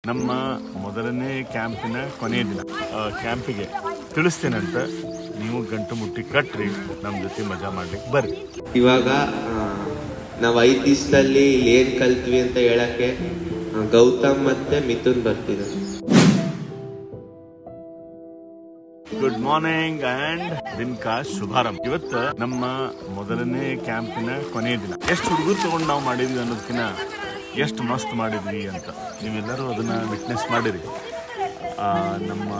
ನಮ್ಮ ಮೊದಲನೇ ಕ್ಯಾಂಪಿನ ಕೊನೆಯ ದಿನ ಕ್ಯಾಂಪಿಗೆ ತಿಳಿಸ್ತೇನಂತ ನೀವು ಗಂಟು ಮುಟ್ಟಿ ಕಟ್ರಿ ನಮ್ಮ ಜೊತೆ ಮಜಾ ಮಾಡ್ಲಿಕ್ಕೆ ಬರ್ರಿ. ಇವಾಗ ನಾವು 5 ದಿವಸದಲ್ಲಿ ಏನ್ ಕಲ್ತ್ವಿ ಅಂತ ಹೇಳಕ್ಕೆ ಗೌತಮ್ ಮತ್ತೆ ಮಿಥುನ್ ಬರ್ತಿದ್ದಾರೆ. ಗುಡ್ ಮಾರ್ನಿಂಗ್ ಅಂಡ್ ದಿನಕಾ ಶುಭಾರಂಭ. ಇವತ್ತು ನಮ್ಮ ಮೊದಲನೇ ಕ್ಯಾಂಪಿನ ಕೊನೆಯ ದಿನ. ಎಷ್ಟು ಹುಡುಗರು ತಗೊಂಡು ನಾವು ಮಾಡಿದ್ವಿ ಅನ್ನೋದಕ್ಕಿಂತ ಎಷ್ಟು ಮಸ್ತ್ ಮಾಡಿದ್ವಿ ಅಂತ ನೀವೆಲ್ಲರೂ ಅದನ್ನ ವಿಟ್ನೆಸ್ ಮಾಡಿರಿ. ನಮ್ಮ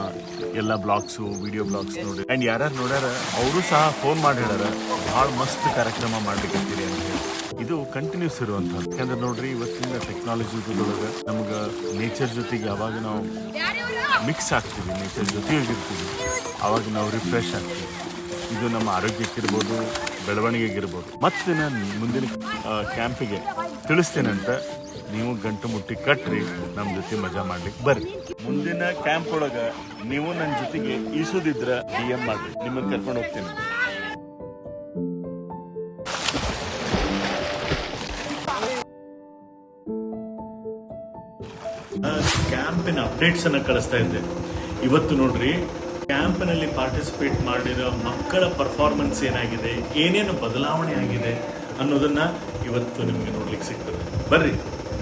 ಎಲ್ಲ ಬ್ಲಾಗ್ಸು ವಿಡಿಯೋ ಬ್ಲಾಗ್ಸ್ ನೋಡಿ ಆ್ಯಂಡ್ ಯಾರ್ಯಾರು ನೋಡ್ಯಾರ ಅವರು ಸಹ ಫೋನ್ ಮಾಡಿ ಹೇಳ್ಯಾರ ಭಾಳ ಮಸ್ತ್ ಕಾರ್ಯಕ್ರಮ ಮಾಡ್ಲಿಕ್ಕತ್ತೀರಿ ಅಂತ ಹೇಳಿ. ಇದು ಕಂಟಿನ್ಯೂಸ್ ಇರುವಂಥದ್ದು. ಯಾಕಂದ್ರೆ ನೋಡ್ರಿ ಇವತ್ತಿನ ಟೆಕ್ನಾಲಜಿ ಯುಗದೊಳಗೆ ನಮ್ಗೆ ನೇಚರ್ ಜೊತೆಗೆ ಯಾವಾಗ ನಾವು ಮಿಕ್ಸ್ ಆಗ್ತೀವಿ, ನೇಚರ್ ಜೊತೆಗಿರ್ತೀವಿ, ಆವಾಗ ನಾವು ರಿಫ್ರೆಶ್ ಆಗ್ತೀವಿ. ಇದು ನಮ್ಮ ಆರೋಗ್ಯಕ್ಕಿರ್ಬೋದು, ಬೆಳವಣಿಗೆಗಿರ್ಬೋದು. ಮತ್ತೆ ನಾನು ಮುಂದಿನ ಕ್ಯಾಂಪಿಗೆ ತಿಳಿಸ್ತೇನಂತ ನೀವು ಗಂಟು ಮುಟ್ಟಿ ಕಟ್ರಿ ನಮ್ಮ ಜೊತೆ ಮಜಾ ಮಾಡ್ಲಿಕ್ಕೆ ಬರ್ರಿ. ಮುಂದಿನ ಕ್ಯಾಂಪ್ ಒಳಗ ನೀವು ನನ್ನ ಜೊತೆಗೆ ಈಸೋದಿದ್ರ DM ಮಾಡ್ರಿ, ನಿಮ್ಮನ್ನ ಕರ್ಕೊಂಡು ಹೋಗ್ತೇನೆ. ಕ್ಯಾಂಪಿನ ಅಪ್ಡೇಟ್ಸ್ ಅನ್ನ ಕಳಿಸ್ತಾ ಇದ್ದೆ. ಇವತ್ತು ನೋಡ್ರಿ ಕ್ಯಾಂಪ್ನಲ್ಲಿ ಪಾರ್ಟಿಸಿಪೇಟ್ ಮಾಡಿರೋ ಮಕ್ಕಳ ಪರ್ಫಾರ್ಮೆನ್ಸ್ ಏನಾಗಿದೆ, ಏನೇನು ಬದಲಾವಣೆ ಆಗಿದೆ ಅನ್ನೋದನ್ನ ಇವತ್ತು ನಿಮ್ಗೆ ನೋಡ್ಲಿಕ್ಕೆ ಸಿಗ್ತದೆ. ಬರ್ರಿ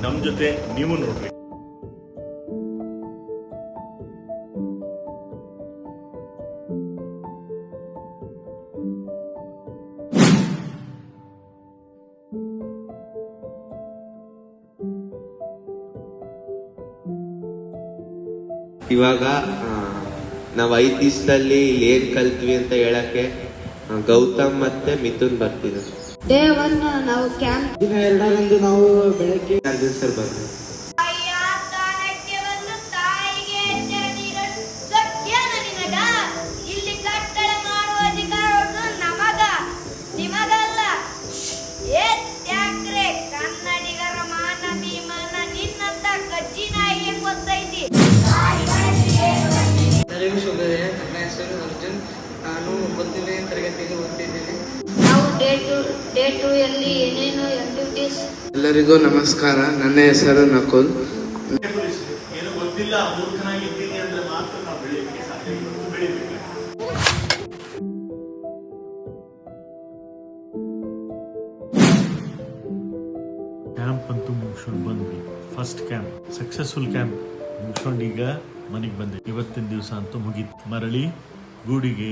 ನಮ್ಮ ಜೊತೆ ನೀವು ನೋಡ್ರಿ. ಇವಾಗ ನಾವು 5 ದಿವಸದಲ್ಲಿ ಏನ್ ಕಲ್ತ್ವಿ ಅಂತ ಹೇಳಕ್ಕೆ ಗೌತಮ್ ಮತ್ತೆ ಮಿಥುನ್ ಬರ್ತಿದ್ದಾರೆ. ಡೇ 1 ನಾವು ಕ್ಯಾಂಪ್ ದಿನ 2ರಂದು ನಾವು ಬೆಳಗ್ಗೆ 2 ದಿವಸ ಬರ್ತೀವಿ. ಎಲ್ಲರಿಗೂ ಶುಭೋದಯ. ನನ್ನ ಹೆಸರು ಅರ್ಜುನ್. ನಾನು 9ನೇ ತರಗತಿಯಲ್ಲಿ ಓದ್ತಿದ್ದೇನೆ. ನಾವು ಡೇ 2 ಯಲ್ಲಿ ಏನೇನು ಆಕ್ಟಿವಿಟೀಸ್. ಎಲ್ಲರಿಗೂ ನಮಸ್ಕಾರ. ನನ್ನ ಹೆಸರು ನಕುಲ್. ಏನು ಗೊತ್ತಿಲ್ಲ, ಮೂರ್ಖನಾಗಿದ್ದೀನಿ ಅಂದ್ರೆ ಮಾತ್ರ ನಾವು ಬೆಳೆಯಲಿಕ್ಕೆ ಸಾಧ್ಯ. ಬೆಳಿಬೇಕು. ಕ್ಯಾಂಪ್ ಅಂತೂ ಮುಗಿಸ್ಕೊಂಡು ಬಂದ್ವಿ. ಫಸ್ಟ್ ಕ್ಯಾಂಪ್ ಸಕ್ಸಸ್ಫುಲ್ ಕ್ಯಾಂಪ್ ಮುಗಿಸ್ಕೊಂಡು ಈಗ ಮನೆಗೆ ಬಂದೆ. ಇವತ್ತಿನ ದಿವಸ ಅಂತೂ ಮುಗೀತು. ಮರಳಿ ಗೂಡಿಗೆ